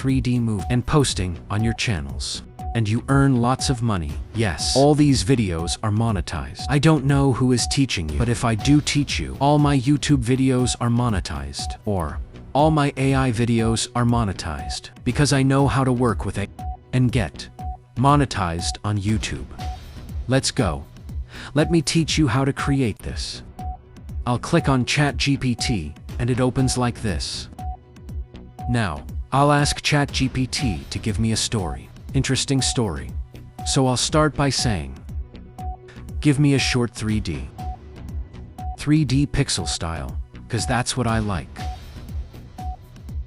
3D movie and posting on your channels. And you earn lots of money. Yes, all these videos are monetized. I don't know who is teaching you, but if I do teach you, all my YouTube videos are monetized. Or all my AI videos are monetized. Because I know how to work with AI and get monetized on YouTube. Let's go. Let me teach you how to create this. I'll click on ChatGPT and it opens like this. Now, I'll ask ChatGPT to give me a story. Interesting story. So I'll start by saying, give me a short 3D pixel style, because that's what I like.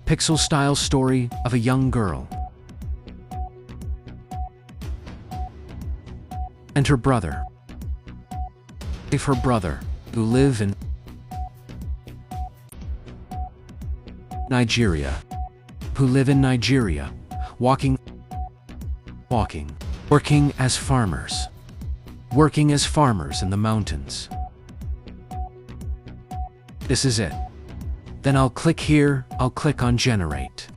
Pixel style story of a young girl and her brother. If her brother, who live in Nigeria, working as farmers in the mountains. This is it. Then I'll click here, I'll click on generate.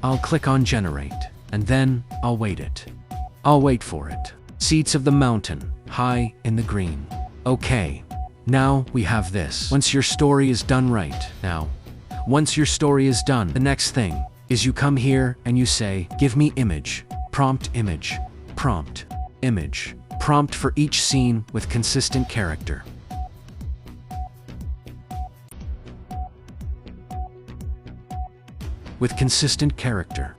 And then I'll wait for it. Seats of the mountain, high in the green. Okay, now we have this. Once your story is done the next thing is you come here and you say, give me image, prompt for each scene with consistent character. With consistent character.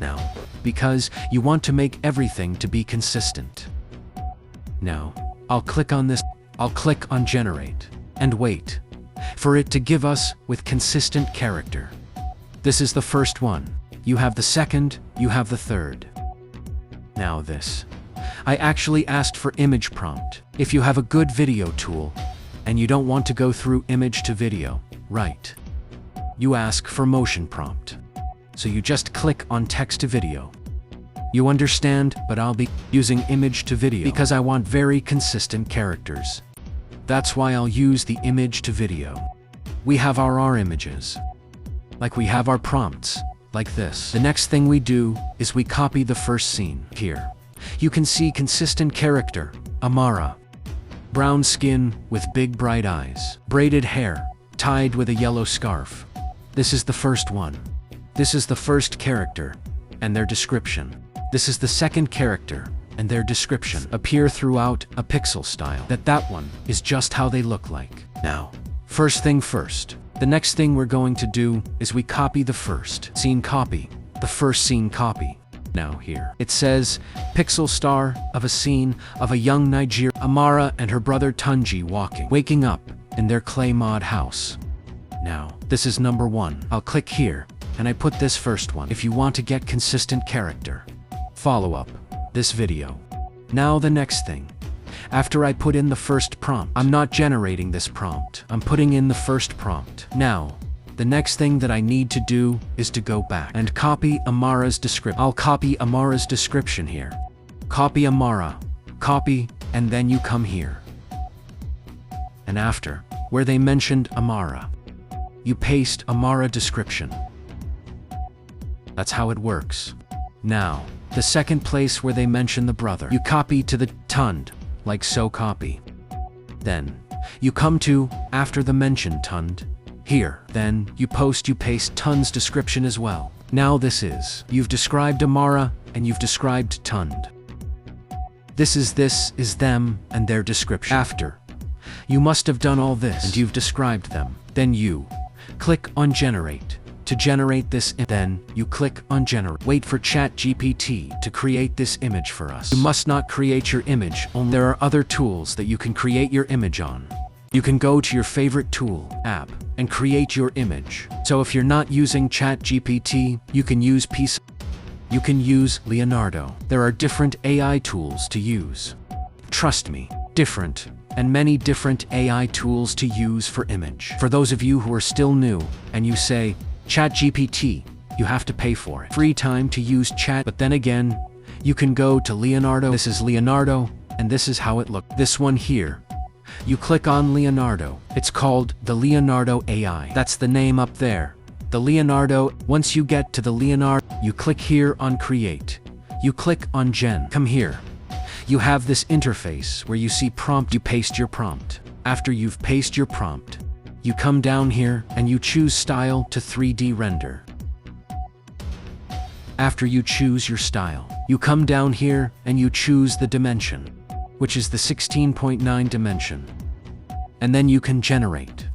Now, because you want to make everything to be consistent. Now, I'll click on this, I'll click on generate, and wait for it to give us with consistent character. This is the first one. You have the second, you have the third. Now this. I actually asked for image prompt. If you have a good video tool, and you don't want to go through image to video, right? You ask for motion prompt. So you just click on text to video. You understand, but I'll be using image to video because I want very consistent characters. That's why I'll use the image to video. We have our images. Like we have our prompts, like this. The next thing we do is we copy the first scene. Here, you can see consistent character, Amara. Brown skin with big bright eyes. Braided hair, tied with a yellow scarf. This is the first one. This is the first character, and their description. This is the second character, and their description appear throughout a pixel style. That one is just how they look like. Now, first thing first. The next thing we're going to do is we copy the first scene copy. Now here, it says, pixel star of a scene of a young Nigerian Amara and her brother Tunji waking up in their clay mod house. Now, this is number one. I'll click here, and I put this first one. If you want to get consistent character, follow up this video. Now the next thing. After I put in the first prompt, I'm not generating this prompt. I'm putting in the first prompt. Now, the next thing that I need to do is to go back and copy Amara's description. I'll copy Amara's description here. Copy Amara, copy, and then you come here. And after, where they mentioned Amara, you paste Amara description. That's how it works. Now, the second place where they mention the brother, you copy to the tund, like so copy. Then, you come to, after the mentioned tund, here. Then, you paste tund's description as well. Now this is, you've described Amara, and you've described tund. This is them, and their description. After, you must have done all this, and you've described them. Then you click on generate. To generate this, then you click on generate. Wait for ChatGPT to create this image for us. You must not create your image, only there are other tools that you can create your image on. You can go to your favorite tool, app, and create your image. So if you're not using ChatGPT, you can use You can use Leonardo. There are different AI tools to use. Trust me, different, and many different AI tools to use for image. For those of you who are still new, and you say, ChatGPT, you have to pay for it. Free time to use chat, but then again, you can go to Leonardo. This is Leonardo, and this is how it looks. This one here, you click on Leonardo. It's called the Leonardo AI. That's the name up there. the Leonardo. Once you get to the Leonardo, you click here on Create. You click on Gen. Come here. You have this interface where you see prompt. You paste your prompt. After you've pasted your prompt, you come down here and you choose Style to 3D Render. After you choose your style, you come down here and you choose the dimension, which is the 16.9 dimension. And then you can generate.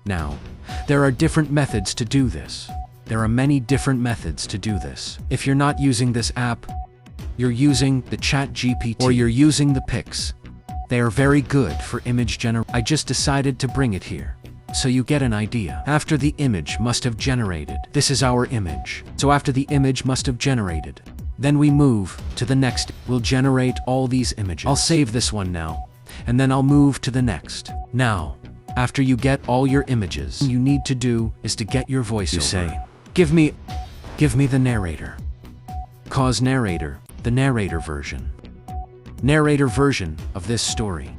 Now, there are different methods to do this. There are many different methods to do this. If you're not using this app, you're using the ChatGPT or you're using the Pix. They are very good for image generation. I just decided to bring it here, so you get an idea. After the image must have generated, this is our image. So after the image must have generated, then we move to the next. We'll generate all these images. I'll save this one now, and then I'll move to the next. Now, after you get all your images, you need to do is to get your voiceover. You say, give me the narrator. Cause narrator, the narrator version of this story.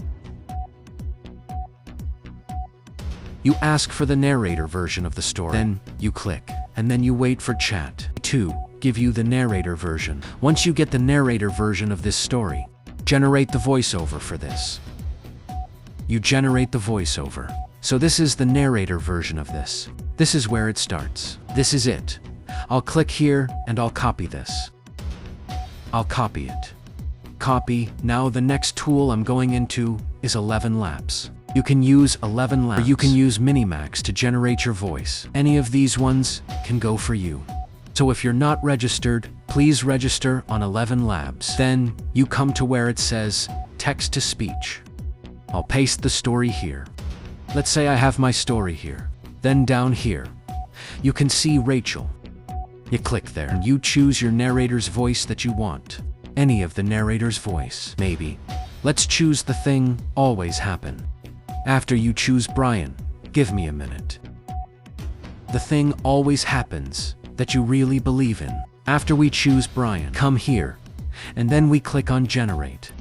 You ask for the narrator version of the story. Then you click, and then you wait for chat to give you the narrator version. Once you get the narrator version of this story, generate the voiceover for this. You generate the voiceover. So this is the narrator version of this. This is where it starts. This is it. I'll click here and I'll copy this. I'll copy it. Copy. Now the next tool I'm going into is ElevenLabs. You can use ElevenLabs, or you can use Minimax to generate your voice. Any of these ones can go for you. So if you're not registered, please register on ElevenLabs. Then you come to where it says text to speech. I'll paste the story here. Let's say I have my story here. Then down here, you can see Rachel. You click there and you choose your narrator's voice that you want. Any of the narrator's voice, maybe. Let's choose the thing always happen. After you choose Brian, give me a minute. The thing always happens that you really believe in. After we choose Brian, come here, and then we click on Generate.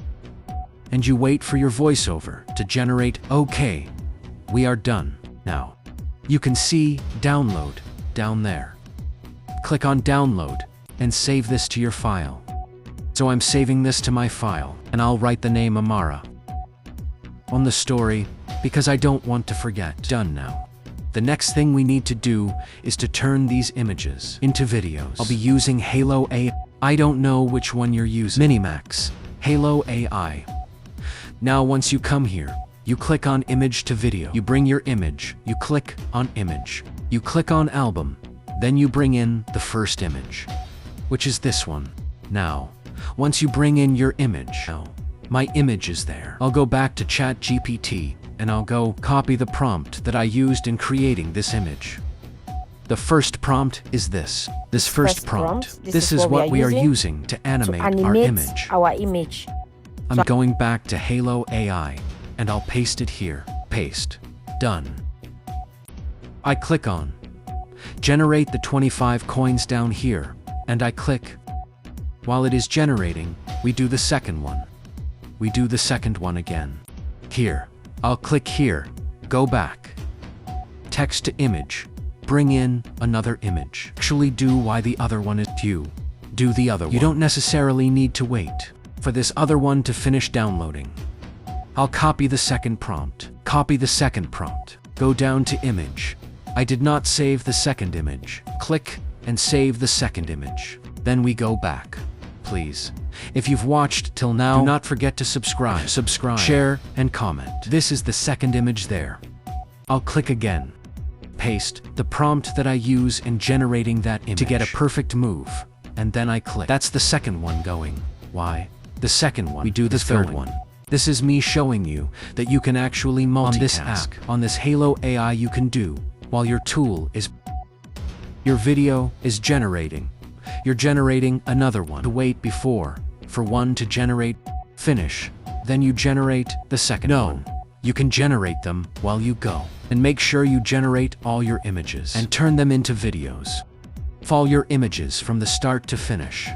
And you wait for your voiceover to generate. Okay, we are done. Now, you can see Download down there. Click on Download and save this to your file. So I'm saving this to my file, and I'll write the name Amara on the story, because I don't want to forget. Done now. The next thing we need to do is to turn these images into videos. I'll be using Halo AI. I don't know which one you're using. Minimax, Halo AI. Now once you come here, you click on Image to Video. You bring your image. You click on Image. You click on Album. Then you bring in the first image, which is this one. Now, once you bring in your image, my image is there. I'll go back to ChatGPT and I'll go copy the prompt that I used in creating this image. The first prompt is this. This first prompt. This is what we are using to animate our image. I'm going back to Halo AI and I'll paste it here. Paste. Done. I click on Generate the 25 coins down here, and I click. While it is generating, we do the second one. We do the second one again. Here. I'll click here. Go back. Text to image. Bring in another image. Actually do why the other one is due. Do the other one. You don't necessarily need to wait for this other one to finish downloading. I'll copy the second prompt. Copy the second prompt. Go down to image. I did not save the second image. Click and save the second image. Then we go back. Please, if you've watched till now, do not forget to subscribe, share, and comment. This is the second image there. I'll click again. Paste the prompt that I use in generating that image to get a perfect move, and then I click. That's the second one going. Why? The second one. We do the third one. This is me showing you that you can actually multitask. On this app, on this Halo AI, you can do while your tool is. Your video is generating. You're generating another one to wait before for one to generate, finish, then you generate the second one. You can generate them while you go, and make sure you generate all your images and turn them into videos. Follow your images from the start to finish.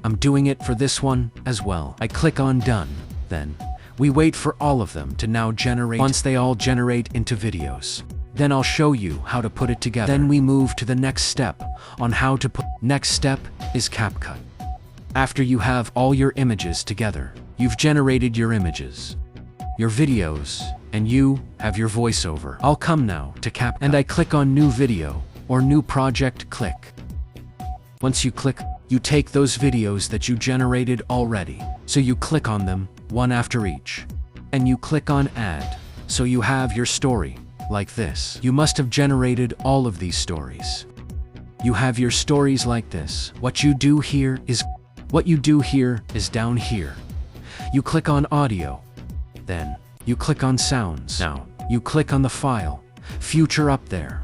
I'm doing it for this one as well. I click on Done. Then we wait for all of them to now generate. Once they all generate into videos, Then I'll show you how to put it together. Then we move to the next step on how to put. Next step is CapCut. After you have all your images together, you've generated your images, your videos, and you have your voiceover. I'll come now to CapCut and I click on new video or new project. Click. Once you click, you take those videos that you generated already. So you click on them, one after each. And you click on add. So you have your story, like this. You must have generated all of these stories. You have your stories like this. What you do here is down here. You click on audio. Then, you click on sounds. Now, you click on the file, future up there.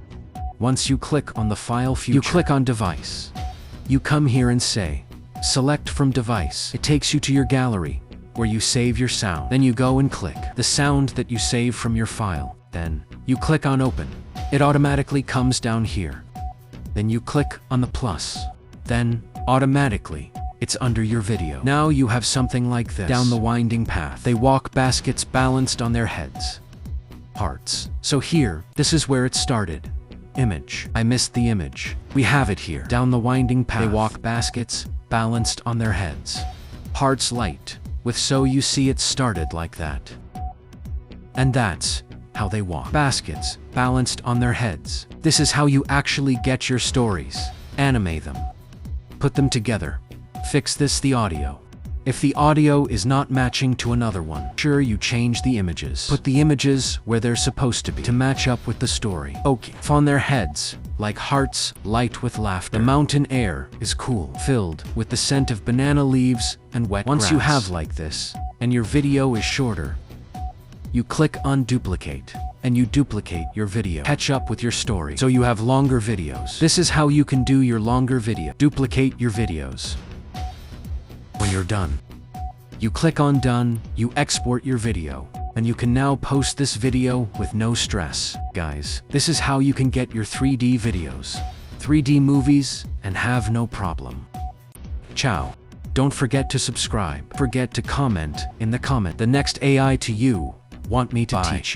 Once you click on the file future, you click on device. You come here and say, select from device. It takes you to your gallery, where you save your sound. Then you go and click the sound that you save from your file. Then, you click on open. It automatically comes down here. Then you click on the plus. Then, automatically, it's under your video. Now you have something like this. Down the winding path. They walk baskets balanced on their heads. Hearts. So here, this is where it started. Image. I missed the image. We have it here. Down the winding path. They walk baskets balanced on their heads. Hearts light. With so you see it started like that. And that's how they walk. Baskets balanced on their heads. This is how you actually get your stories. Animate them. Put them together. Fix the audio. If the audio is not matching to another one, sure you change the images. Put the images where they're supposed to be to match up with the story. Okay. On their heads, like hearts, light with laughter. The mountain air is cool, filled with the scent of banana leaves and wet grass. Once you have like this, and your video is shorter, you click on duplicate, and you duplicate your video. Catch up with your story, so you have longer videos. This is how you can do your longer video. Duplicate your videos. When you're done, you click on done, you export your video, and you can now post this video with no stress. Guys, this is how you can get your 3D videos, 3D movies, and have no problem. Ciao. Don't forget to subscribe. Forget to comment in the comment the next AI to you want me to teach you.